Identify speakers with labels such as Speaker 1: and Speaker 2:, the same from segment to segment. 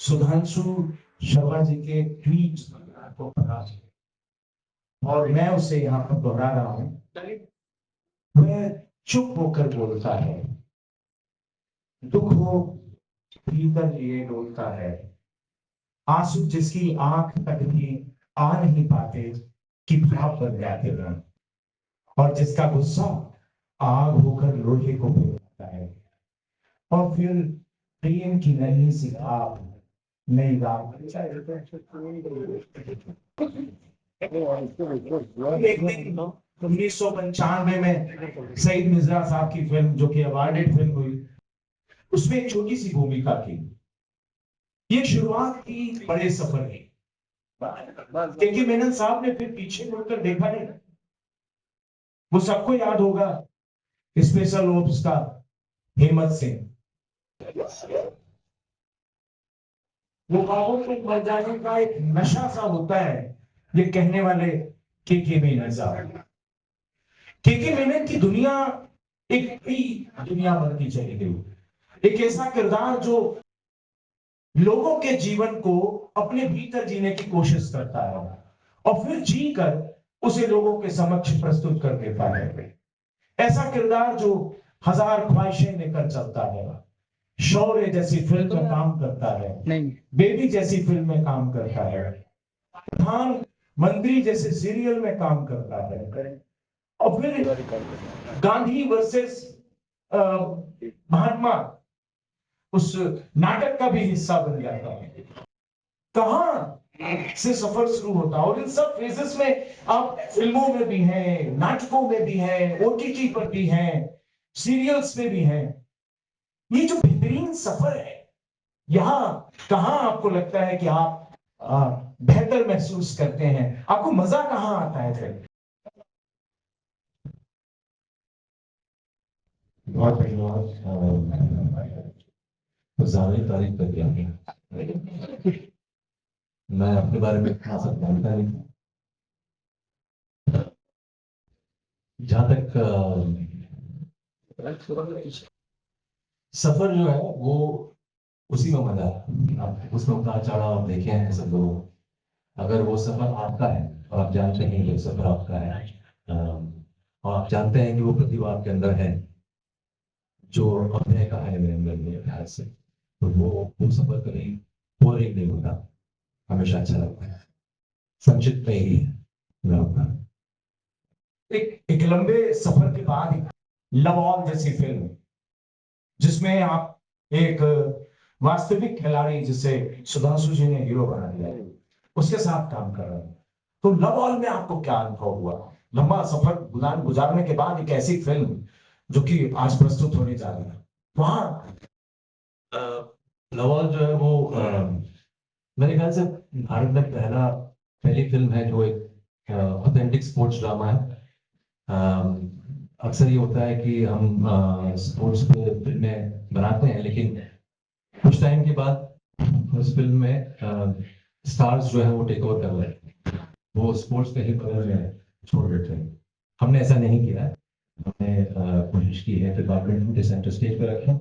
Speaker 1: सुधांशु शर्मा जी के ट्वीट को पढ़ा और मैं उसे यहाँ पर दोहरा रहा हूँ। वह चुप होकर बोलता है, दुख हो भीतर लिए डोलता है, आंसू जिसकी आंख तक भी आ नहीं पाते कि भाप बन जाते हैं, और जिसका गुस्सा आग होकर लोहे को पिघलाता है, और फिर प्रेम की नन्ही सी आप नई रात 1995 में सईद मिर्जा साहब की फिल्म जो कि अवार्डेड फिल्म हुई, उसमें एक छोटी सी भूमिका थी। ये शुरुआत की बड़े सफर की, क्योंकि मेनन साहब ने फिर पीछे मुड़कर देखा नहीं। वो सबको याद होगा स्पेशल ओप्स का हेमंत सिंह, वो बाबू को मर जाने का एक नशा सा होता है, ये कहने वाले के मेनन साहब। के मेनन की दुनिया एक नई दुनिया बनती चली गई। एक ऐसा किरदार जो लोगों के जीवन को अपने भीतर जीने की कोशिश करता है और फिर जी कर उसे लोगों के समक्ष प्रस्तुत कर देता है। ऐसा किरदार जो हजार ख्वाहिशें लेकर चलता है, शौर्य जैसी फिल्म में काम करता है, बेबी जैसी फिल्म में काम करता है, प्रधानमंत्री जैसे सीरियल में काम करता है, और फिर गांधी वर्सेस महात्मा उस नाटक का भी हिस्सा बन जाता है। कहां से सफर शुरू होता है, और इन सब फेजेस में आप फिल्मों में भी हैं, नाटकों में भी हैं, ओटीटी पर भी हैं, सीरियल्स में भी हैं। ये जो बेहतरीन सफर है, यहां कहां आपको लगता है कि आप बेहतर महसूस करते हैं, आपको मजा कहां आता है फिर?
Speaker 2: बहुत धन्यवाद। जाने तारीफ कर दिया। मैं अपने बारे में खासा जानता नहीं। जहाँ तक सफर जो है वो उसी में मजा है। आप उसमें उतार चढ़ाव देखे हैं सब लोग। अगर वो सफर आपका है और आप जानते हैं कि सफर आपका है, और आप जानते हैं कि वो प्रतिभा आपके अंदर है, जो अभिनय का है मेरे ख्याल से, तो वो सफर कभी बोरिंग नहीं होता, हमेशा अच्छा लगता है। संक्षिप्त में ही है।
Speaker 1: एक लंबे सफर के बाद लव ऑल जैसी फिल्म, जिसमें आप एक वास्तविक खिलाड़ी जिसे सुधांशु जी ने हीरो बना दिया, उसके साथ काम कर रहे हैं, तो लव ऑल में आपको क्या अनुभव हुआ? लंबा सफर गुजारने के बाद एक ऐसी फिल्म जो कि आज प्रस्तुत होने जा रही है, वहां
Speaker 2: लव ऑल जो है वो मेरे ख्याल से भारत में पहली फिल्म है जो एक ऑथेंटिक स्पोर्ट्स ड्रामा है। अक्सर ये होता है कि हम स्पोर्ट्स पे फिल्में बनाते हैं, लेकिन कुछ टाइम के बाद उस फिल्म में स्टार्स जो है वो टेक ओवर कर रहे हैं, वो स्पोर्ट्स पे ही बगल में छोड़ देते हैं। हमने ऐसा नहीं किया है। हमने कोशिश की है कि बैडमिंटन के सेंटर स्टेज पे रखें,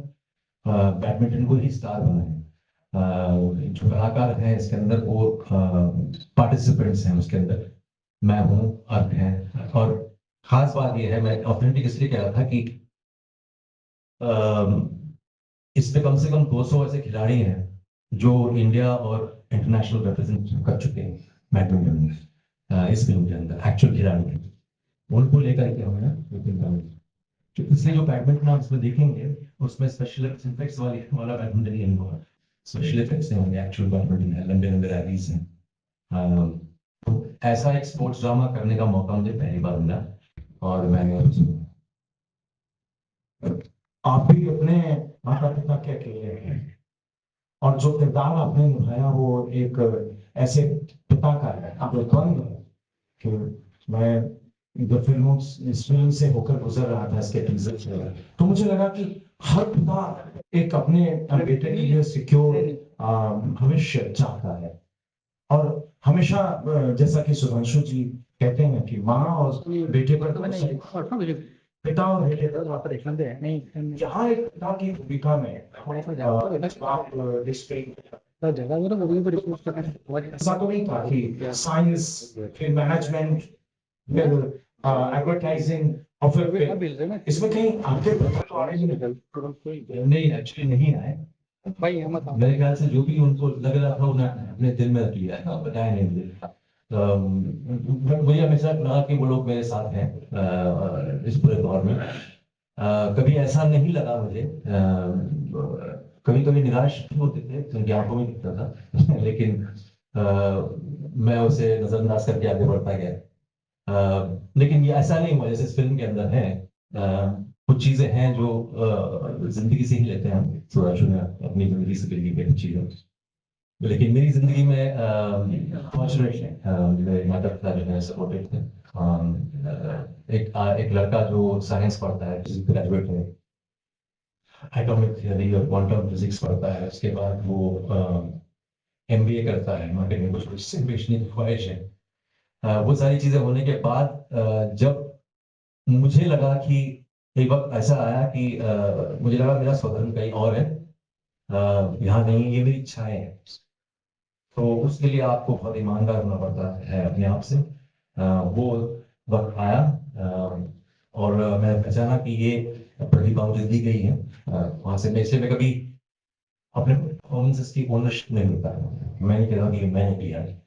Speaker 2: बैडमिंटन को ही स्टार बनाएं। जो कलाकार हैं इसके अंदर वो पार्टिसिपेंट्स हैं उसके अंदर, मैं हूँ, अर्थ है। और खास बात ये है, मैं ऑथेंटिक इसलिए कह रहा था कि इसमें कम से कम 200 ऐसे खिलाड़ी हैं जो इंडिया और इंटरनेशनल रिप्रेजेंट कर चुके हैं बैडमिंटन में। इस फिल्म के अंदर एक्चुअल खिलाड़ी हैं, उनको लेकर के हमने, इसलिए जो बैडमिंटन आप इसमें देखेंगे उसमें स्पेशल इफेक्ट्स वाला बैडमिंटन ही होगा। स्पेशल इफेक्ट्स नहीं होंगे, एक्चुअल बैडमिंटन है, लंबे लंबे रैलीज हैं। तो ऐसा एक स्पोर्ट्स ड्रामा करने का मौका मुझे पहली बार मिला, और मैंने
Speaker 1: आप भी अपने माता पिता के अकेले हैं, और जो किरदार आपने निभाया वो एक ऐसे पिता का है, आप द्वंद्व है कि मैं जब इस फिल्म से होकर गुजर रहा था, इसके टीजर से, तो मुझे लगा कि हर पिता एक अपने बेटे के लिए सिक्योर भविष्य चाहता है, और हमेशा जैसा कि सुधांशु जी कहते हैं कि माँ और बेटे पर पिता और बेटे पर, यहाँ एक पिता की भूमिका में आप
Speaker 3: जगह मेरा वो भी रिपोर्ट करना है।
Speaker 1: ऐसा तो नहीं था कि साइंस, फिर मैनेजमेंट, फिर एडवर्टाइजिंग और फिर फिल्म, इसमें कहीं आपके बता तो आने ही नहीं।
Speaker 2: नहीं, एक्चुअली नहीं आए।
Speaker 3: भाई हम बताओ
Speaker 2: मेरे ख्याल से जो भी उनको लग रहा था उन्होंने अपने दिल में रख लिया है, बताया नहीं मुझे। मुझे हमेशा लगा कि वो लोग मेरे साथ हैं इस पूरे दौर में। कभी ऐसा नहीं लगा मुझे। कभी कभी निराश भी होते थे, उनकी आंखों में दिखता था लेकिन मैं उसे नजरअंदाज करके आगे बढ़ता गया। लेकिन ये ऐसा नहीं हुआ जैसे इस फिल्म के अंदर है। कुछ चीजें हैं जो जिंदगी से ही लेते हैं हम, थोड़ा शुरू अपनी जिंदगी से बिल्ली के कुछ चीजें। लेकिन मेरी जिंदगी में फॉर्चुनेट है, मेरे माता पिता जो है सपोर्टिव थे। एक लड़का जो साइंस पढ़ता है, ग्रेजुएट है, एटॉमिक थियरी और क्वांटम फिजिक्स पढ़ता है, उसके बाद वो एमबीए करता है, मार्केटिंग में कुछ बेचने की ख्वाहिश है। वो सारी चीजें होने के बाद जब मुझे लगा कि एक वक्त ऐसा आया कि मुझे लगा मेरा स्वधर्म कहीं और है, यहाँ नहीं, ये मेरी इच्छाएं हैं। तो उसके लिए आपको बहुत ईमानदार होना पड़ता है अपने आप से। वो वक्त आया और मैंने पहचाना कि ये प्रतिभा मुझे दी गई है। वहां से मैं इसलिए मैं कभी अपने परफॉर्मेंसेस की ओनरशिप नहीं लेता। मैं नहीं कहता कि मैंने किया है,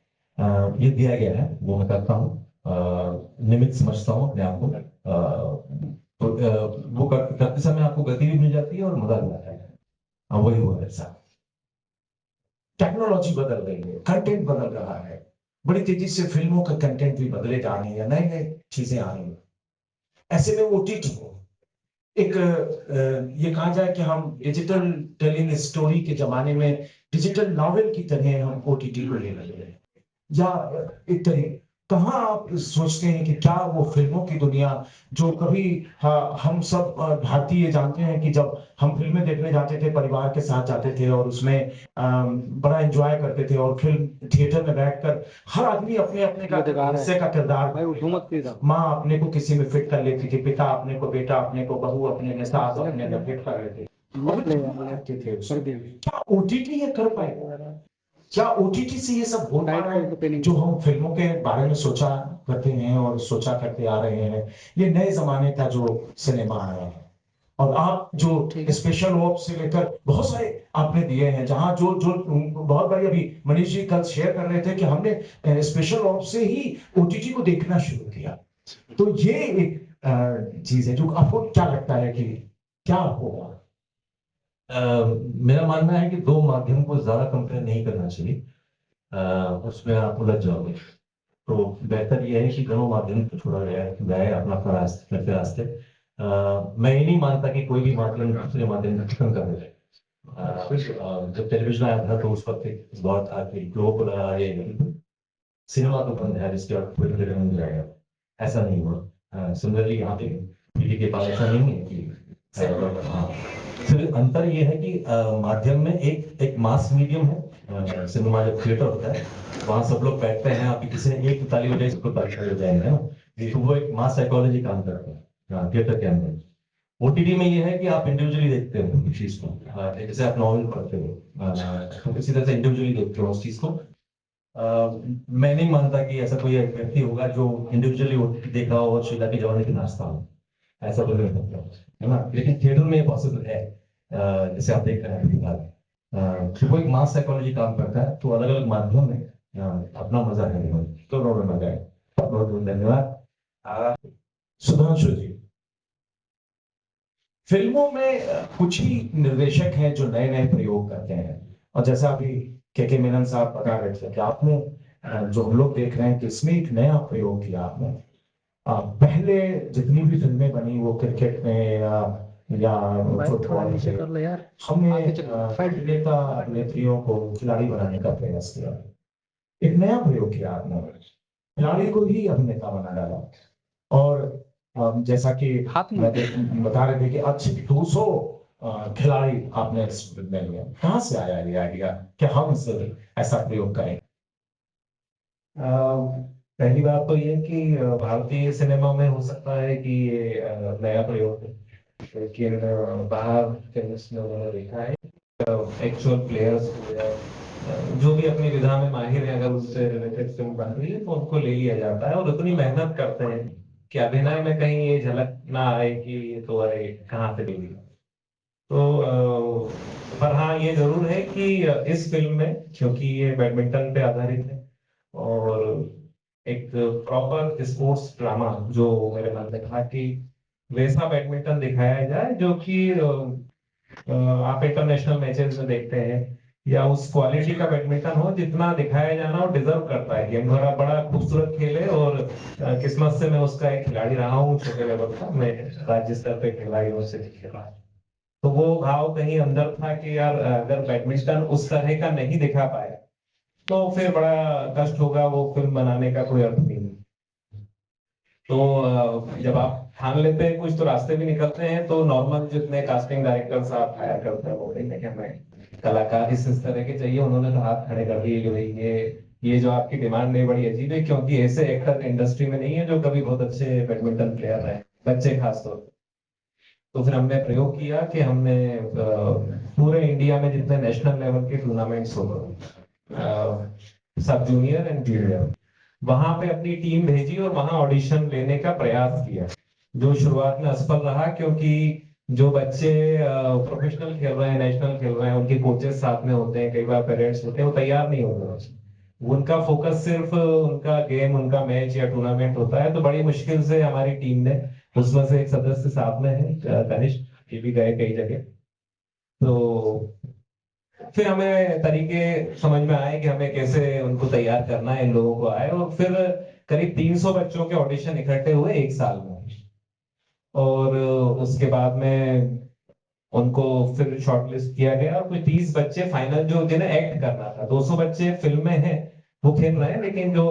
Speaker 2: ये दिया गया है, वो मैं करता हूँ। निमित्त समझता हूँ अपने आप को। तो वो करते समय आपको गति भी मिल जाती है और मजा भी आता है। वही हुआ मेरे साथ।
Speaker 1: टेक्नोलॉजी बदल रही है, कंटेंट बदल रहा है, बड़ी तेजी से फिल्मों का कंटेंट भी बदले जा रहे हैं, नए नए चीजें आ रही हैं। ऐसे में ओटीटी एक ये कहा जाए कि हम डिजिटल टेलिंग स्टोरी के जमाने में डिजिटल नॉवेल की तरह हम ओटीटी को ले रहे हैं, या एक तरह कहाँ आप सोचते हैं कि क्या वो फिल्मों की दुनिया जो कभी हम सब भारतीय जानते हैं कि जब हम फिल्में देखने जाते थे परिवार के साथ जाते थे और उसमें बड़ा एंजॉय करते थे और फिल्म थिएटर में बैठकर हर आदमी अपने अपने का हिस्से का किरदार,
Speaker 3: भाई उठो मत सीधा।
Speaker 1: माँ अपने को किसी में फिट कर लेती थी, पिता अपने को, बेटा अपने को, बहू अपने में, सास अपने में फिट कर लेते थे। क्या ओटीटी ये कर पाएगा? क्या ओटीटी से ये सब हो पा रहा है जो हम फिल्मों के बारे में सोचा करते हैं और सोचा करते आ रहे हैं? ये नए जमाने का जो सिनेमा आया है, और आप जो स्पेशल ऑप से लेकर बहुत सारे आपने दिए हैं, जहां जो जो बहुत बारी अभी मनीष जी कल शेयर कर रहे थे कि हमने स्पेशल ऑप से ही ओटीटी को देखना शुरू किया। तो ये एक चीज है जो आपको क्या लगता है कि क्या होगा?
Speaker 2: मेरा मानना है कि दो माध्यम को ज्यादा कंपेयर नहीं करना चाहिए। उसमें आप उलझ जाओगे। तो बेहतर यह है कि दोनों माध्यम को छोड़ा जाए अपना अपना रास्ते, अपने रास्ते। मैं ये नहीं मानता कि कोई भी माध्यम दूसरे माध्यम को खत्म कर दे। जब टेलीविजन आया था तो उस वक्त एक दौर था कि लोगों को लगा ये सिनेमा तो बंद है, जिसके बाद कोई टेलीविजन नहीं जाएगा। ऐसा नहीं हुआ। सिमिलरली यहाँ पे पीढ़ी के पास ऐसा नहीं है कि हाँ। सिर्फ अंतर ये है कि माध्यम में एक एक मास मीडियम है। सिनेमा जब थिएटर होता है वहां सब लोग बैठते हैं, आप किसी ने एक ताली बजाई सबको ताली हो जाएंगे, है ना। तो वो एक मास साइकोलॉजी काम करता है थिएटर के अंदर। ओटीटी में ये है कि आप इंडिविजुअली देखते हो उस चीज को। जैसे आप नॉवल पढ़ते हो, तो इसी तरह से इंडिविजुअली देखते हो उस चीज को। मैं नहीं मानता कि ऐसा कोई व्यक्ति होगा जो इंडिविजुअली ओटीटी देख रहा हो और शीला की जवानी की नाश्ता हो। ऐसा तो नहीं होता, है ना। लेकिन थिएटर में ये पॉसिबल है। जैसे आप देख रहे हैं फिलहाल, तो वो एक मास साइकोलॉजी काम करता है। तो अलग अलग माध्यम में अपना मजा है, तो रोड मजा है। बहुत बहुत धन्यवाद।
Speaker 1: सुधांशु जी, फिल्मों में कुछ ही निर्देशक हैं जो नए नए प्रयोग करते हैं, और जैसा अभी के मेनन साहब बता रहे थे कि आपने जो हम लोग देख रहे हैं कि इसमें एक नया प्रयोग किया आपने। पहले जितनी भी फिल्में बनी वो क्रिकेट में या फुटबॉल में, हमने अभिनेता अभिनेत्रियों को खिलाड़ी बनाने का प्रयास किया। एक नया प्रयोग किया आपने, खिलाड़ी को ही अभिनेता बना डाला। और जैसा कि बता रहे थे कि अच्छे 200 खिलाड़ी आपने में लिए, कहाँ से आया ये आइडिया कि हम ऐसा प्रयोग करें?
Speaker 2: पहली बात तो ये कि भारतीय सिनेमा में हो सकता है कि ये नया प्रयोग है, लेकिन बाहर फिल्म्स में उन्होंने देखा है एक्चुअल प्लेयर्स जो भी अपनी विधा में माहिर है, अगर उससे रिलेटेड फिल्म बन रही है तो उनको ले लिया जाता है, और उतनी मेहनत करते हैं कि अभिनय में कहीं ये झलक ना आए कि ये तो अरे कहाँ से ले लिया। तो पर हाँ, ये जरूर है कि इस फिल्म में, क्योंकि ये बैडमिंटन पे आधारित है और एक प्रॉपर स्पोर्ट्स ड्रामा, जो मेरे मन में था कि वैसा बैडमिंटन दिखाया जाए जो कि आप इंटरनेशनल मैचेस में देखते हैं, या उस क्वालिटी का बैडमिंटन हो जितना दिखाया जाना वो डिजर्व करता है। गेम बड़ा बड़ा खूबसूरत खेल है, और किस्मत से मैं उसका एक खिलाड़ी रहा हूँ छोटे लेवल का, मैं राज्य स्तर पे खिलाड़ियों से भी खेला। तो वो भाव कहीं अंदर था कि यार अगर बैडमिंटन उस तरह का नहीं दिखा पाए तो फिर बड़ा कष्ट होगा, वो फिल्म बनाने का कोई अर्थ नहीं। तो जब आप ठान लेते हैं कुछ तो रास्ते भी निकलते हैं, तो नॉर्मल जितने कास्टिंग डायरेक्टर्स आप हायर करते हैं वो बोलेंगे कि हमें कलाकार इस तरह के चाहिए, उन्होंने तो हाथ खड़े कर दिए कि भाई ये जो आपकी डिमांड है बड़ी अजीब है, क्योंकि ऐसे एक्टर इंडस्ट्री में नहीं है जो कभी बहुत अच्छे बैडमिंटन प्लेयर रहे, बच्चे खासतौर पर। तो फिर हमने प्रयोग किया कि हमने पूरे इंडिया में जितने नेशनल लेवल के टूर्नामेंट्स होते, सब जूनियर एंड जूनियर, वहां पे अपनी टीम भेजी और वहां ऑडिशन लेने का प्रयास किया, जो शुरुआत में असफल रहा, क्योंकि जो बच्चे प्रोफेशनल खेल रहे हैं, नेशनल खेल रहे हैं, उनके कोचेस साथ में होते हैं, कई बार पेरेंट्स होते हैं, वो तैयार नहीं होते। उनका फोकस सिर्फ उनका गेम, उनका मैच या टूर्नामेंट होता है। तो बड़ी मुश्किल से हमारी टीम ने, उसमें से एक सदस्य साथ में है कनिष्ठ, ये भी गए कई जगह, तो फिर हमें तरीके समझ में आए कि हमें कैसे उनको तैयार करना है, इन लोगों को आए, और फिर करीब 300 बच्चों के ऑडिशन इकट्ठे हुए एक साल में। और उसके बाद में उनको फिर शॉर्टलिस्ट किया गया, और कुछ 30 बच्चे फाइनल, जो जिन्हें एक्ट करना था। 200 बच्चे फिल्म में हैं, वो खेल रहे हैं, लेकिन जो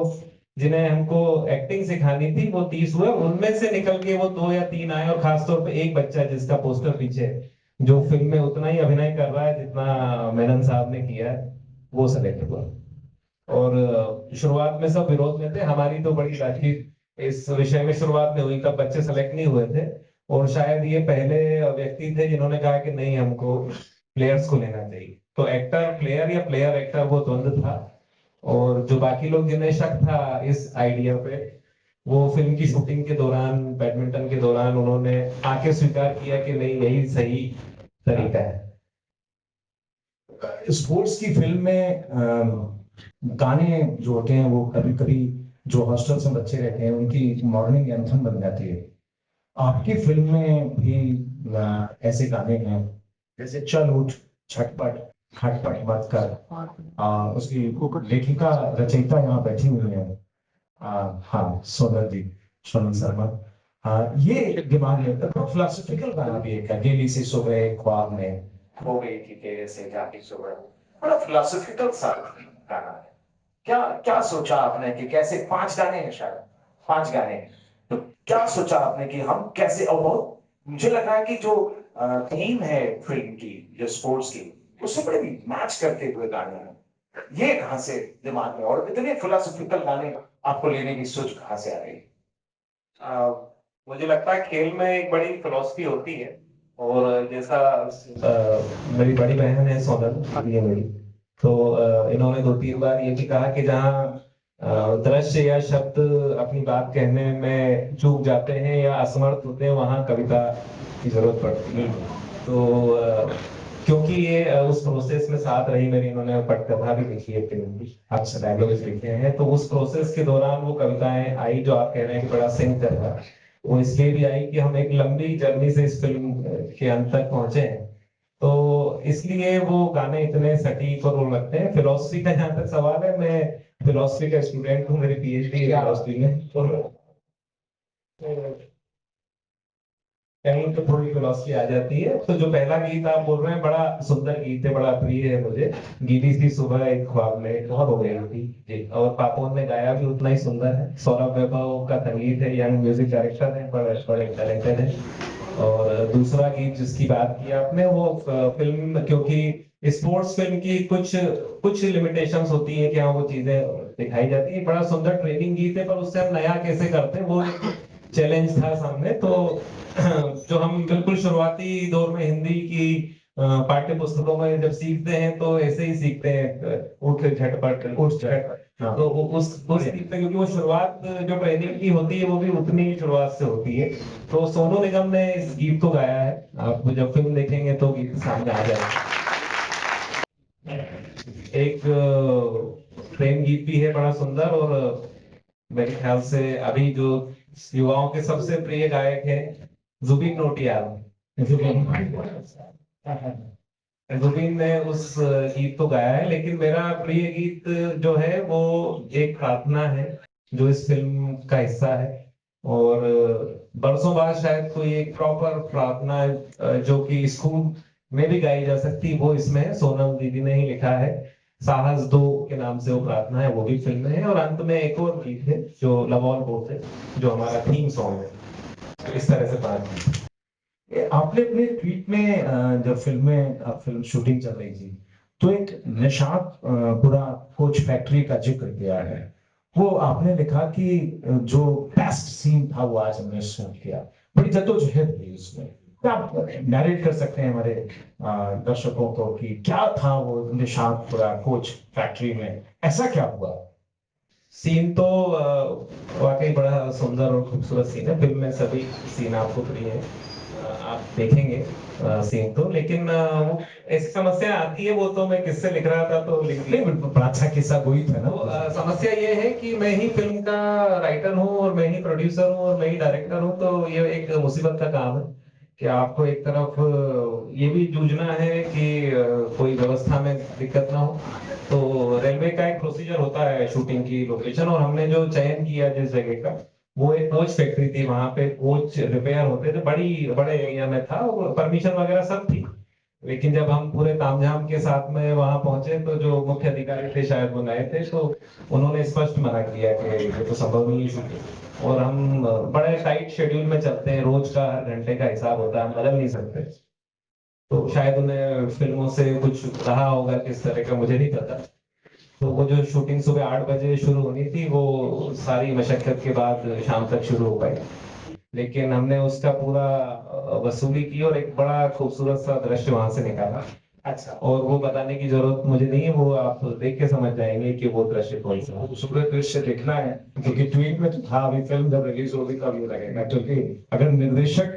Speaker 2: जिन्हें हमको एक्टिंग सिखानी थी वो 30 हुए, उनमें से निकल के वो 2 या 3 आए, और खासतौर पे एक बच्चा जिसका पोस्टर पीछे है, जो फिल्म में उतना ही अभिनय कर रहा है जितना मेनन साहब ने किया है, वो सेलेक्ट हुआ। और शुरुआत में सब विरोध में थे, हमारी तो बड़ी बातचीत इस विषय में शुरुआत में हुई, तब बच्चे सेलेक्ट नहीं हुए थे, और शायद ये पहले व्यक्ति थे जिन्होंने कहा कि नहीं, हमको प्लेयर्स को लेना चाहिए। तो एक्टर प्लेयर या प्लेयर एक्टर, वो द्वंद था। और जो बाकी लोग जिन्हें शक था इस आइडिया पे, वो फिल्म की शूटिंग के दौरान, बैडमिंटन के दौरान, उन्होंने आके स्वीकार किया कि नहीं, यही सही तरीका है।
Speaker 1: स्पोर्ट्स की फिल्म में गाने जो होते हैं वो कभी कभी, जो हॉस्टल्स में बच्चे रहते हैं, उनकी मॉर्निंग एंथम बन जाती है। आपकी फिल्म में भी ऐसे गाने हैं, जैसे चल उठ, छटपट, खटपट मत कर। उसकी लेखिका रचयिता यहाँ बैठी हुई है, हाँ, सोनल जी, सोनल शर्मा। ये दिमाग में फिलोसफिकल गाना भी एक है, गेली सी सुबह ख्वाब में खो गई थी तेरे से जाती सुबह, बड़ा फिलोसफिकल सा गाना है। क्या क्या सोचा आपने कि कैसे, 5 गाने हैं शायद, 5 गाने हैं, तो क्या सोचा आपने कि हम कैसे, और बहुत मुझे लग रहा है कि जो थीम है फिल्म की, जो स्पोर्ट्स की, उससे बड़े मैच करते हुए गाने हैं। ये कहाँ से दिमाग में, और इतने फिलोसफिकल गाने आपको लेने की सोच कहाँ से आ रही है?
Speaker 2: मुझे लगता है खेल में एक बड़ी फिलॉसफी होती है, और जैसा मेरी बड़ी बहन है सोनल, ये मेरी, तो इन्होंने 2-3 बार ये भी कहा कि जहाँ दृश्य या शब्द अपनी बात कहने में चूक जाते हैं या असमर्थ होते हैं, वहाँ कविता की जरूरत पड़ती है। तो क्योंकि ये उस प्रोसेस में साथ रही मेरी, इन्होंने पटकथा भी लिखी है फिल्म की, अच्छा डायलॉग्स लिखे हैं, तो उस प्रोसेस के दौरान वो कविताएं आई जो आप कह रहे हैं कि बड़ा सिंक कर रहा, वो इसलिए भी आई कि हम एक लंबी जर्नी से इस फिल्म के अंत तक पहुंचे हैं। तो इसलिए वो गाने इतने सटीक और वो लगते हैं। फिलोसफी का जहां तक सवाल है, मैं फिलोसफी का स्टूडेंट हूँ, मेरी पीएचडी है फिलोसफी में, तो कहीं तो थोड़ी फिलोसफी आ जाती है। तो जो पहला गीत आप बोल रहे हैं, बड़ा सुंदर गीत है, बड़ा प्रिय है मुझे, गीली सी सुबह एक ख्वाब में, बहुत हो गई थी जी। और पापोन ने गाया भी उतना ही सुंदर है, सौरभ वैभव का संगीत है, यंग म्यूजिक डायरेक्टर है, बड़े बड़े टैलेंटेड है। और दूसरा गीत जिसकी बात की आपने, वो फिल्म, क्योंकि स्पोर्ट्स फिल्म की कुछ कुछ लिमिटेशंस होती है कि हाँ वो चीजें दिखाई जाती है, बड़ा सुंदर ट्रेनिंग गीत है, पर उससे हम नया कैसे करते हैं, वो एक चैलेंज था सामने। तो जो हम बिल्कुल शुरुआती दौर में हिंदी की
Speaker 4: पाठ्य पुस्तकों में जब सीखते हैं तो ऐसे ही सीखते हैं, उठ झटपट उठ झटपट।
Speaker 1: हाँ।
Speaker 4: तो उस सीखते, क्योंकि वो शुरुआत जो ट्रेनिंग की होती है वो भी उतनी ही शुरुआत से होती है। तो सोनू निगम ने इस गीत को गाया है, आप जब फिल्म देखेंगे तो गीत सामने आ जाएगा। एक प्रेम गीत भी है बड़ा सुंदर, और मेरे ख्याल से अभी जो युवाओं के सबसे प्रिय गायक है जुबिन नौटियाल। जुबिन ने उस गीत को गाया है, लेकिन मेरा प्रिय गीत जो है वो एक प्रार्थना है जो इस फिल्म का हिस्सा है। और बरसों बाद शायद कोई एक प्रॉपर प्रार्थना जो कि स्कूल में भी गाई जा सकती, वो इसमें है। सोनम दीदी ने ही लिखा है, साहस दो के नाम से वो प्रार्थना है, वो भी फिल्म में है। और अंत में एक और गीत है जो लव ऑल बोथ है, जो हमारा थीम सॉन्ग है। तो इस तरह से बात
Speaker 1: आपने अपने ट्वीट में जब फिल्म शूटिंग चल रही थी तो एक निशात पूरा कोच फैक्ट्री का जिक्र किया है। वो आपने लिखा कि जो बेस्ट सीन था वो आज हमने शूट किया, बड़ी जद्दोजहद हुई उसमें। क्या आप नैरेट कर सकते हैं हमारे दर्शकों को कि क्या था वो निशात पूरा कोच फैक्ट्री में, ऐसा क्या हुआ?
Speaker 4: सीन तो वाकई बड़ा सुंदर और खूबसूरत सीन है। फिल्म में सभी सीन आपको प्रिय है, आप देखेंगे सीन तो। लेकिन वो ऐसी समस्या आती है, वो तो मैं किससे लिख रहा था तो लिख
Speaker 1: नहीं, बड़ा अच्छा किस्सा वही था ना।
Speaker 4: तो समस्या ये है कि मैं ही फिल्म का राइटर हूँ और मैं ही प्रोड्यूसर हूँ और मैं ही डायरेक्टर हूँ, तो ये एक मुसीबत का काम है कि आपको एक तरफ ये भी जूझना है कि कोई व्यवस्था में दिक्कत ना हो। तो रेलवे का एक प्रोसीजर होता है शूटिंग की लोकेशन, और हमने जो चयन किया जिस जगह का, वो एक कोच फैक्ट्री थी। वहां पे कोच रिपेयर होते थे, बड़े एरिया में था, परमिशन वगैरह सब थी। लेकिन जब हम पूरे तामझाम के साथ में वहां पहुंचे तो जो मुख्य अधिकारी थे शायद वो नए थे, तो उन्होंने स्पष्ट मना किया कि ये तो संभव नहीं है शूटिंग। और हम बड़े टाइट शेड्यूल में चलते हैं, रोज का हर घंटे का हिसाब होता है, हम बदल नहीं सकते। तो शायद उन्हें फिल्मों से कुछ रहा होगा किस तरह का, मुझे नहीं पता। तो वो जो शूटिंग सुबह 8 बजे शुरू होनी थी, वो सारी मशक्कत के बाद शाम तक शुरू हो पाई। लेकिन हमने उसका पूरा वसूली की और एक बड़ा खूबसूरत सा दृश्य वहां से निकाला।
Speaker 1: अच्छा,
Speaker 4: और वो बताने की जरूरत मुझे नहीं है, वो आप देख के समझ जाएंगे कि वो दृश्य कौन सा है।
Speaker 1: खूबसूरत दृश्य देखना है, क्योंकि ट्वीट में तो था, अभी फिल्म जब रिलीज होगी तब ये लगेगा। क्योंकि अगर निर्देशक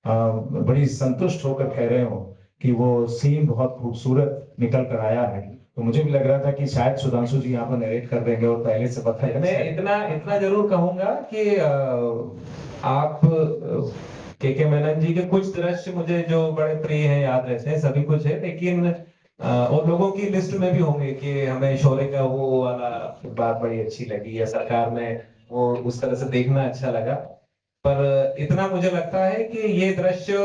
Speaker 1: बड़ी संतुष्ट होकर कह रहे हो कि वो सीन बहुत खूबसूरत निकल कर आया है, तो मुझे भी लग रहा था कि शायद सुधांशु जी यहाँ पर नरेट कर देंगे और पहले से पता है।
Speaker 4: मैं इतना इतना जरूर कहूंगा कि आप के मेनन जी के कुछ दृश्य मुझे जो बड़े प्रिय हैं, याद रहते हैं, सभी कुछ है। लेकिन और लोगों की लिस्ट में भी होंगे कि हमें शौर्य का वो वाला बात बड़ी अच्छी लगी, या सरकार में वो उस तरह से देखना अच्छा लगा। पर इतना मुझे लगता है कि ये दृश्य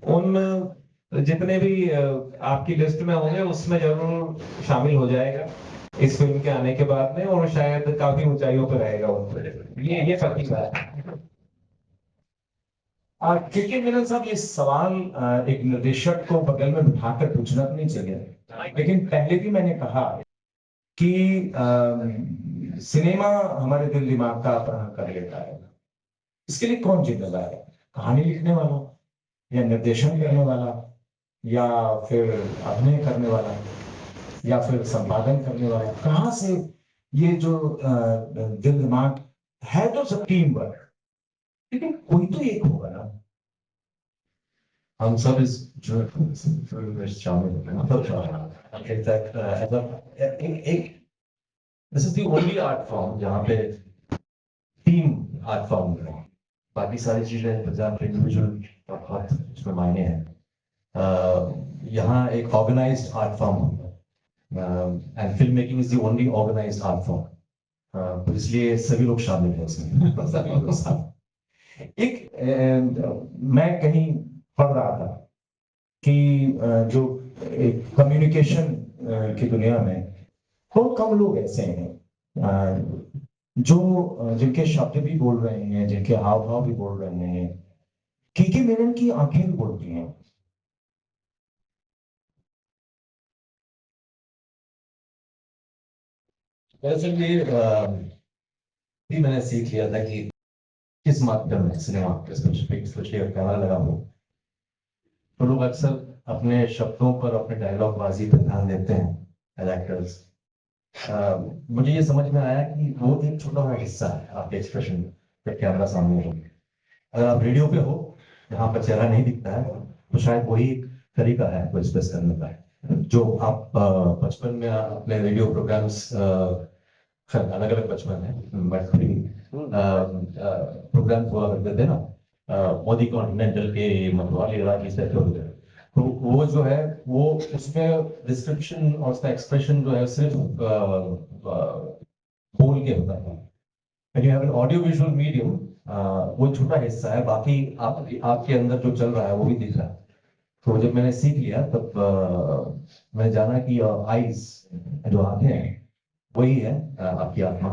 Speaker 4: उन जितने भी आपकी लिस्ट में होंगे उसमें जरूर शामिल हो जाएगा इस फिल्म के आने के बाद में, और शायद काफी ऊंचाइयों पर रहेगा उन पर। ये पक्की बात है।
Speaker 1: क्योंकि मेरा साहब ये सवाल एक निर्देशक को बगल में बिठाकर पूछना तो नहीं चाहिए, लेकिन पहले भी मैंने कहा कि सिनेमा हमारे दिल दिमाग का अपहरण कर लेता है। इसके लिए कौन जिम्मेदार है? कहानी लिखने वाला, या निर्देशन करने वाला, या फिर अभिनय करने वाला, या फिर संपादन करने वाला? कहाँ से ये जो दिल दिमाग है, तो सब टीम वर्क, लेकिन कोई तो एक होगा ना।
Speaker 2: हम सब इस जो फिल्म में शामिल हैं, मतलब एक this is the only art form जहाँ पे टीम आर्ट फॉर्म है। बाकी सारी चीजें फॉर इंडिविजुअल बहुत उसमें मायने हैं। यहाँ एक ऑर्गेनाइज्ड आर्ट फॉर्म होता है, and film making is the only organised art form. तो इसलिए सभी लोग शामिल हैं इसमें। सभी लोग शामिल।
Speaker 1: मैं कहीं पढ़ रहा था कि जो कम्युनिकेशन की दुनिया में बहुत कम लोग ऐसे हैं जो जिनके शब्द भी बोल रहे हैं, जिनके हाव भाव भी बोल रहे हैं। के मेनन की आंखें भी बोलती हैं।
Speaker 2: दरअसल ये मैंने सीख लिया था कि किस माध्यम में सिनेमा, स्पेशली कैमरा लगा हो, तो लोग अक्सर अपने शब्दों पर, अपने डायलॉग बाजी पर ध्यान देते हैं एज एक्टर्स, मुझे ये समझ में आया कि वो एक छोटा सा हिस्सा है आपके एक्सप्रेशन में जब कैमरा सामने हो। अगर आप रेडियो पे हो जहाँ पर चेहरा नहीं दिखता है, तो शायद वही एक तरीका है आपको एक्सप्रेस करने का, जो आप बचपन में अपने रेडियो प्रोग्राम्स, अलग अलग बचपन है, बट प्रोग्राम्स हुआ करते थे ना, मोदी कॉन्टिनेंटल के, मतवाली इलाके से, तो वो जो है वो उसमें डिस्क्रिप्शन और उसका एक्सप्रेशन जो है सिर्फ बोल के होता था। When you have an audio visual medium, वो छोटा हिस्सा है, बाकी आपके अंदर जो चल रहा है वो भी दिख रहा है। तो जब मैंने सीख लिया तब मैंने जाना कि आईज, जो आंखें हैं, वही है आपकी आत्मा।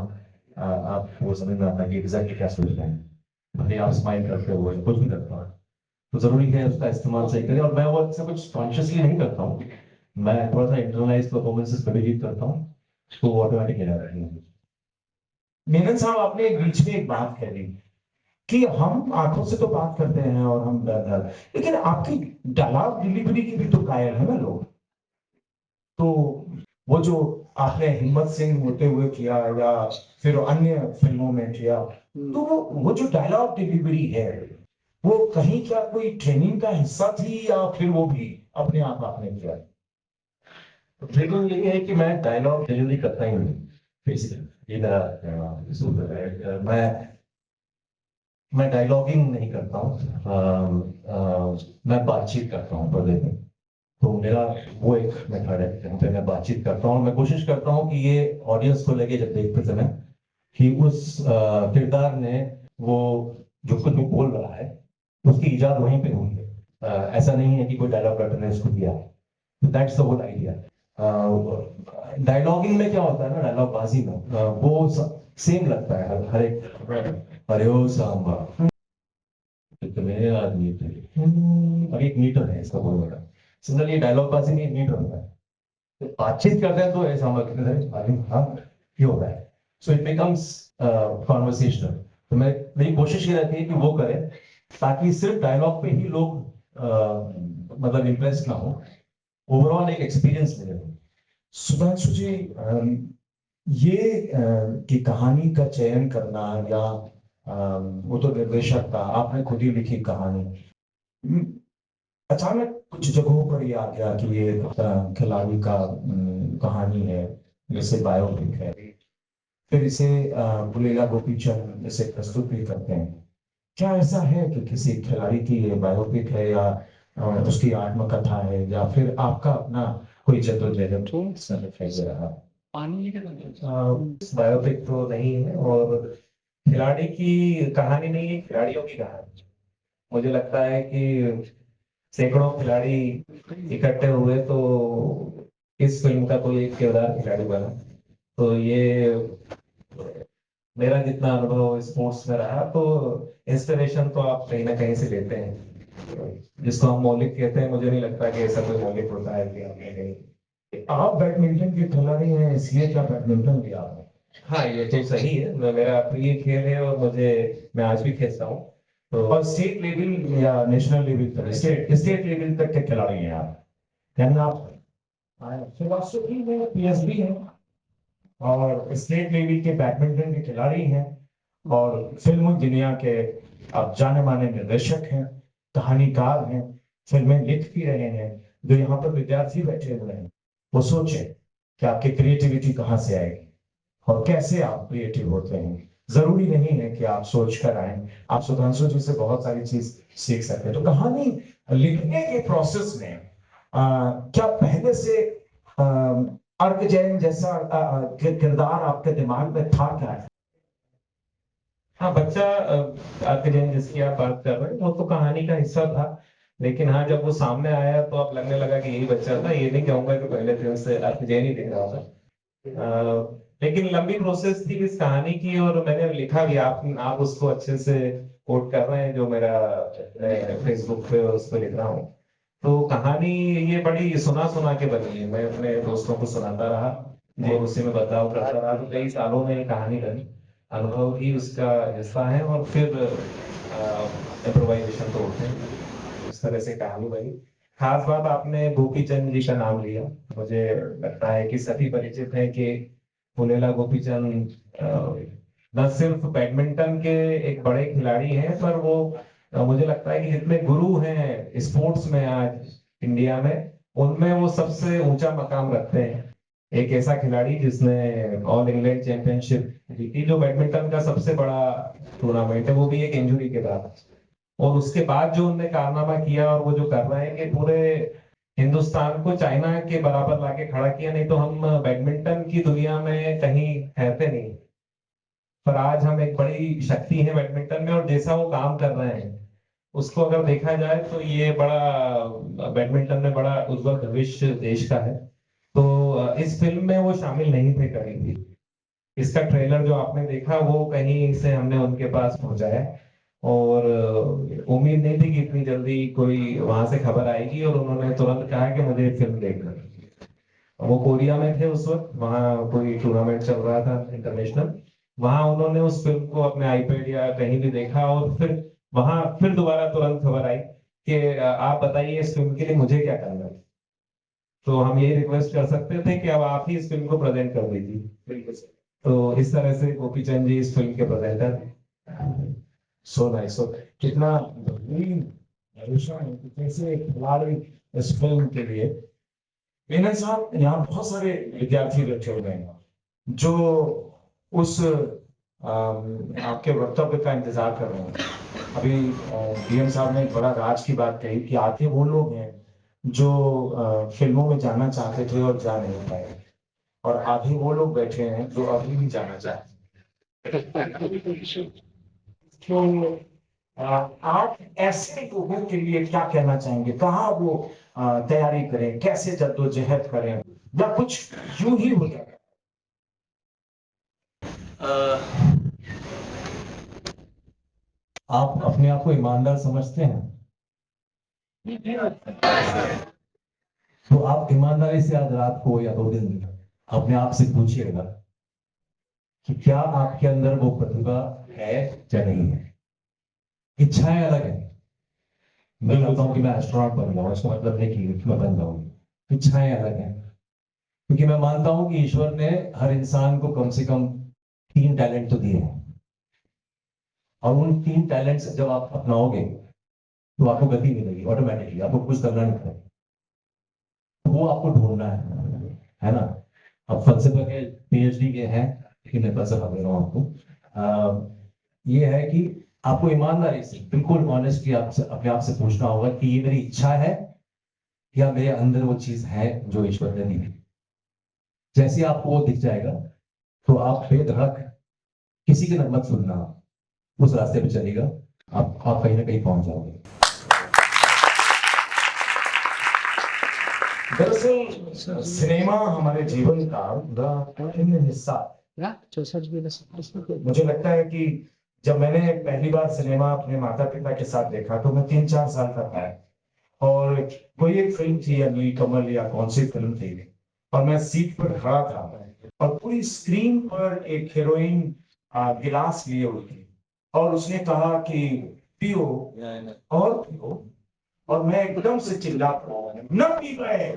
Speaker 2: आपको समझ में आता है कि एग्जैक्टली क्या सोच रहे हैं, भले आप स्माइल करते हो या कुछ भी करते हो, तो जरूरी है उसका इस्तेमाल सही करें। और मैं वो ऐसा कुछ कॉन्शियसली नहीं करता हूँ, मैं थोड़ा सा इंटरनलाइज परफॉर्मेंसेस पे बिलीव करता हूँ, तो ऑटोमेटिक आ रही है।
Speaker 1: मेनन साहब, आपने एक बीच में एक बात कह दी कि हम आंखों से तो बात करते हैं और हम लेकिन आपकी डायलॉग डिलीवरी की भी तो कायल है ना लोग। तो वो जो आपने हिम्मत सिंह होते हुए किया या फिर अन्य फिल्मों में किया, तो वो जो डायलॉग डिलीवरी है, वो कहीं क्या कोई ट्रेनिंग का हिस्सा थी या फिर वो भी अपने आप आपने किया?
Speaker 2: लेकिन ये है कि मैं डायलॉग डिलीवरी करता ही नहीं, बेसिकली ये मेरा सूत्र है। मैं डायलॉगिंग नहीं करता हूँ, मैं बातचीत करता हूँ पर्दे पे। तो मेरा वो एक मेथड है जहाँ पे मैं बातचीत करता हूँ। मैं कोशिश करता हूँ कि ये ऑडियंस को लगे जब देखते समय कि उस किरदार ने वो जो कुछ भी बोल रहा है उसकी इजाद वहीं पे हुई है। ऐसा नहीं है कि कोई डायलॉग राइटर ने उसको दिया है। That's the whole idea. Dialoguing में क्या होता है ना, डायलॉग बाजी में वो सेम लगता है हर एक। अरे ओ सांबा कितने आदमी थे, और एक मीटर है इसका बहुत बड़ा। सिमिलरली डायलॉग बाजी में एक मीटर होता है, तो बातचीत करते हैं तो ऐसा हम कितने सारे आदमी, हाँ ये होता है। So it becomes conversational. तो मेरी कोशिश ये रहती है कि वो करें ताकि सिर्फ डायलॉग पे ही लोग मतलब इम्प्रेस ना हो, ओवरऑल एक एक्सपीरियंस मिले।
Speaker 1: सुधांशु जी, ये कि कहानी का चयन करना या वो तो निर्देशक था, आपने खुद ही लिखी कहानी, अचानक कुछ जगहों पर ये आ गया कि ये खिलाड़ी का कहानी है, जैसे बायोपिक है, फिर इसे बुलेला गोपीचंद इसे प्रस्तुत भी करते हैं। क्या ऐसा है कि किसी खिलाड़ी की ये बायोपिक है या उसकी आत्मकथा है या फिर आपका अपना कोई जद्दोजहद इसमें दिखाई दे रहा है?
Speaker 3: पानी
Speaker 4: बायोपिक तो नहीं है और खिलाड़ी की कहानी नहीं है, खिलाड़ियों की कहानी। मुझे लगता है कि सैकड़ों खिलाड़ी इकट्ठे हुए तो इस फिल्म का कोई एक किरदार खिलाड़ी बना। तो ये मेरा जितना अनुभव स्पोर्ट्स में रहा, तो इंस्पिरेशन तो आप कहीं ना कहीं से लेते हैं। जिसको हम मौलिक कहते हैं, मुझे नहीं लगता कि ऐसा कोई मौलिक होता है कि आपने कहीं।
Speaker 1: आप बैडमिंटन के खिलाड़ी हैं, इसलिए क्या बैडमिंटन लिया आपने?
Speaker 4: हाँ, ये तो सही है। मेरा प्रिय खेल है और मैं आज भी खेलता हूँ। तो
Speaker 1: और स्टेट लेवल या नेशनल लेवल तक, स्टेट लेवल तक के खिलाड़ी हैं आप, कहना आप? फिलॉसफी में पीएचडी है और स्टेट लेवल के बैडमिंटन के खिलाड़ी हैं और फिल्म दुनिया के अब जाने माने निर्देशक हैं, कहानीकार हैं, फिल्में लिख भी रहे हैं। जो यहाँ पर विद्यार्थी बैठे हुए हैं, वो सोचे कि आपकी क्रिएटिविटी कहाँ से आएगी और कैसे आप क्रिएटिव होते हैं। जरूरी नहीं है कि आप सोच कर आए, आप सुधांशु जी से बहुत सारी चीज सीख सकते हैं। तो कहानी लिखने के प्रोसेस में क्या पहले से अर्क जैन जैसा किरदार आपके दिमाग में था क्या?
Speaker 4: हाँ, बच्चा आपके जैन जिसकी आप बात कर रहे हैं वो तो कहानी का हिस्सा था। लेकिन हाँ, जब वो सामने आया तो अब लगने लगा कि यही बच्चा था। ये नहीं कहूंगा कि पहले फिल्म से आपके जैन ही दिख रहा था। लेकिन लंबी प्रोसेस थी इस कहानी की और मैंने लिखा भी। आप उसको अच्छे से कोट कर रहे हैं, जो मेरा फेसबुक पे उस पर लिख रहा हूँ। तो कहानी ये बड़ी सुना सुना के बनी है। मैं अपने दोस्तों को सुनाता रहा और उसी में बदलाव करता रहा। तो कई सालों में ये कहानी बनी, अनुभव ही उसका हिस्सा है और फिर इम्प्रोवाइजेशन तो होते हैं। इस तरह से कहानी बनी। खास बात आपने गोपी चंद जी का नाम लिया। मुझे लगता है कि सभी परिचित हैं कि पुलेला गोपी चंद न सिर्फ बैडमिंटन के एक बड़े खिलाड़ी हैं, पर वो मुझे लगता है कि जितने गुरु हैं स्पोर्ट्स में आज इंडिया में, उनमें वो सबसे ऊंचा मकाम रखते हैं। एक ऐसा खिलाड़ी जिसने ऑल इंग्लैंड चैंपियनशिप जीती, जो बैडमिंटन का सबसे बड़ा टूर्नामेंट है, वो भी एक इंजरी के बाद। और उसके बाद जो उनने कारनामा किया और वो जो कर रहे हैं कि पूरे हिंदुस्तान को चाइना के बराबर लाके खड़ा किया। नहीं तो हम बैडमिंटन की दुनिया में कहीं ठहरते नहीं, पर आज हम एक बड़ी शक्ति है बैडमिंटन में। और जैसा वो काम कर रहे हैं उसको अगर देखा जाए तो ये बड़ा बैडमिंटन में बड़ा उज्जवल भविष्य देश का है। तो इस फिल्म में वो शामिल नहीं थे कभी भी। इसका ट्रेलर जो आपने देखा वो कहीं से हमने उनके पास पहुंचाया, और उम्मीद नहीं थी कि इतनी जल्दी कोई वहां से खबर आएगी। और उन्होंने तुरंत कहा कि मुझे फिल्म देखना है। वो कोरिया में थे उस वक्त, वहाँ कोई टूर्नामेंट चल रहा था इंटरनेशनल। वहां उन्होंने उस फिल्म को अपने आईपैड या कहीं भी देखा, और फिर वहां फिर दोबारा तुरंत खबर आई कि आप बताइए इस फिल्म के लिए मुझे क्या करना है। तो हम ये रिक्वेस्ट कर सकते थे कि अब आप ही इस फिल्म को प्रेजेंट कर दीजिए। बिल्कुल सर। तो इस तरह से गोपी चंद जी इस फिल्म के प्रेजेंटर।
Speaker 1: So nice. सो कितना बेहतरीन भरोसा है कि कैसे एक खिलाड़ी इस फिल्म के लिए। मेनन साहब, यहाँ बहुत सारे विद्यार्थी बैठे हुए हैं जो उस आपके वक्तव्य का इंतजार कर रहे हैं। अभी डीएम साहब ने एक बड़ा राज की बात कही कि आधे वो लोग हैं जो फिल्मों में जाना चाहते थे और जा नहीं पाए, और आधे वो लोग बैठे हैं जो अभी भी जाना चाहते हैं। तो आप ऐसे लोगों के लिए क्या कहना चाहेंगे? कहाँ वो तैयारी करें, कैसे जद्दोजहद करें, या कुछ यूं ही हो जाए?
Speaker 2: आप अपने आप को ईमानदार समझते हैं? तो आप ईमानदारी से आज रात को या 2 दिन अपने आप से पूछिएगा कि क्या आपके अंदर वो प्रतिभा है या नहीं है। इच्छाएं अलग है। मैं चाहता हूं कि मैं एस्ट्रोनॉट बन जाऊं, इसका मतलब नहीं कि मैं बन जाऊं। इच्छाएं अलग है, क्योंकि मैं मानता हूं कि ईश्वर ने हर इंसान को कम से कम 3 टैलेंट तो दिए हैं, और उन 3 टैलेंट से जब आप अपनाओगे तो आपको गति मिलेगी ऑटोमेटिकली। आपको कुछ करना नहीं पड़ेगा, वो आपको ढूंढना है ना। अब फलसफे के पीएचडी के हैं, लेकिन मैं फलसफा दे रहा हूँ आपको। ये है कि आपको ईमानदारी से, बिल्कुल ऑनेस्टली आपसे अपने आप से पूछना होगा कि ये मेरी इच्छा है या मेरे अंदर वो चीज है जो ईश्वर ने दी। जैसे आपको वो दिख जाएगा तो आप बेधड़क किसी की मत सुनना, उस रास्ते पे चलेगा, आप कहीं ना कहीं पहुंच जाओगे।
Speaker 1: दरअसल सिनेमा हमारे जीवन का बड़ा अभिन्न हिस्सा है।
Speaker 3: ना 64
Speaker 1: मुझे लगता है कि जब मैंने पहली बार सिनेमा अपने माता पिता के साथ देखा तो मैं 3-4 साल का था, और कोई एक फिल्म थी, अली कमल या कौन सी फिल्म थी, और मैं सीट पर खड़ा था, और पूरी स्क्रीन पर एक हीरोइन गिलास लिए हुई थी, और उसने कहा कि पियो और पियो, और मैं एकदम से चिल्ला पड़ा, न पी गए।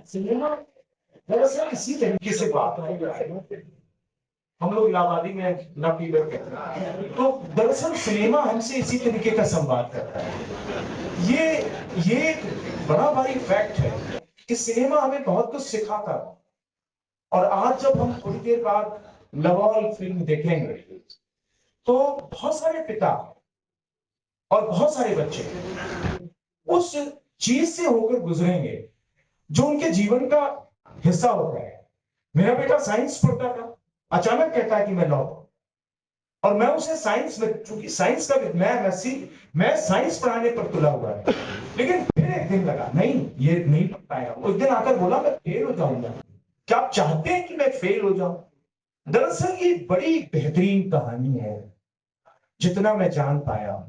Speaker 1: सिनेमा दरअसल इसी तरीके से बात है। हम लोग इलाहाबादी में न पी गए कहते हैं, तो दरअसल सिनेमा हमसे इसी तरीके का संवाद करता है। ये एक बड़ा भारी फैक्ट है कि सिनेमा हमें बहुत कुछ सिखाता है। और आज जब हम थोड़ी देर बाद लवॉल फिल्म देखेंगे तो बहुत सारे पिता और बहुत सारे बच्चे उस चीज से होकर गुजरेंगे जो उनके जीवन का हिस्सा होता है। मेरा बेटा साइंस पढ़ता था, अचानक कहता है कि मैं लॉ, और मैं उसे साइंस में, चूंकि साइंस का मैं साइंस पढ़ाने पर तुला हुआ है, लेकिन फिर एक दिन लगा नहीं, ये नहीं पढ़ पाएगा। उस दिन आकर बोला मैं फेल हो जाऊंगा। क्या आप चाहते हैं कि मैं फेल हो जाऊं? दरअसल ये बड़ी बेहतरीन कहानी है। जितना मैं जान पाया,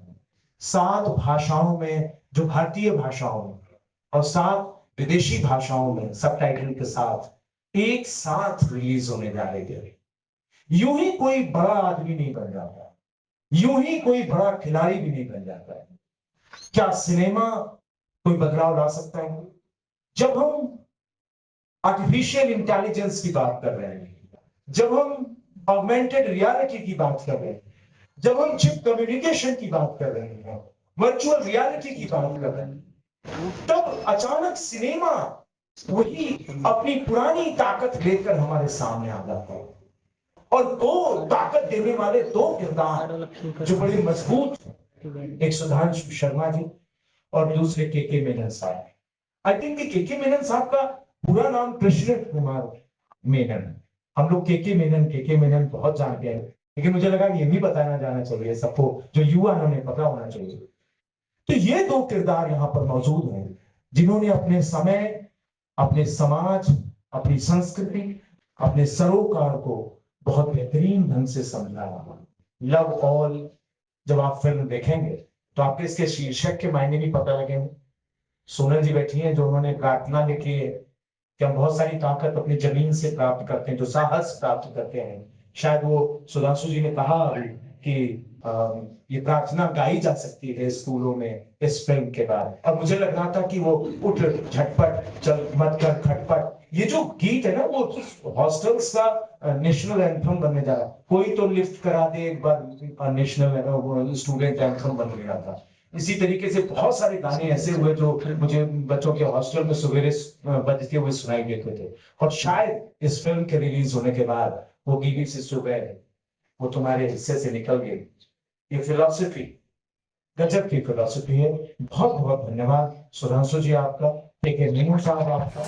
Speaker 1: 7 भाषाओं में, जो भारतीय भाषाओं में और 7 विदेशी भाषाओं में सबटाइटल के साथ एक साथ रिलीज होने जा रही है। यूं ही कोई बड़ा आदमी नहीं बन जाता, यूं ही कोई बड़ा खिलाड़ी भी नहीं बन जाता है। क्या सिनेमा कोई बदलाव ला सकता है? जब हम आर्टिफिशियल इंटेलिजेंस की बात कर रहे हैं, जब हम ऑगमेंटेड रियलिटी की बात कर रहे हैं, जब हम चिप कम्युनिकेशन की बात कर रहे हैं, वर्चुअल रियलिटी की बात कर रहे हैं, तब अचानक सिनेमा वही अपनी पुरानी ताकत लेकर हमारे सामने आ जाता है। और दो ताकत देने वाले दो किरदार जो बड़े मजबूत हैं, एक सुधांशु शर्मा जी और दूसरे के मेनन साहब। आई थिंक के मेनन साहब का पूरा नाम कृष्ण कुमार मेनन। हम लोग के मेनन बहुत जानते हैं, लेकिन मुझे लगा ये भी बताना जाना चाहिए सबको, जो युवा है उन्हें पता होना चाहिए। तो ये दो किरदार यहाँ पर मौजूद हैं जिन्होंने अपने समय, अपने समाज, अपनी संस्कृति, अपने सरोकार को बहुत बेहतरीन ढंग से समझाया। लव ऑल जब आप फिल्म देखेंगे तो आपको इसके शीर्षक के मायने भी पता लगेंगे। सोनल जी बैठी हैं जो उन्होंने प्रार्थना लिखी है कि हम बहुत सारी ताकत अपनी जमीन से प्राप्त करते हैं, जो साहस प्राप्त करते हैं। शायद वो सुधांशु जी ने कहा कि ये प्रार्थना गाई जा सकती है स्कूलों में इस फिल्म के बाद। और मुझे लग रहा था कि वो उठ झटपट चल मत कर खटपट, ये जो गीत है ना वो हॉस्टल्स का नेशनल एंथम बनने जा रहा है। कोई तो लिफ्ट करा दे, एक बार नेशनल स्टूडेंट एंथम बन गया था। इसी तरीके से बहुत सारे गाने ऐसे हुए जो मुझे बच्चों के हॉस्टल में सवेरे बजते हुए सुनाई देते थे। और शायद इस फिल्म के रिलीज होने के बाद वो गीगी से सुबह वो तुम्हारे हिस्से से निकल गई। ये फिलॉसफी गजब की फिलॉसफी है। बहुत बहुत धन्यवाद सुधांशु जी आपका, के मेनन साहब आपका।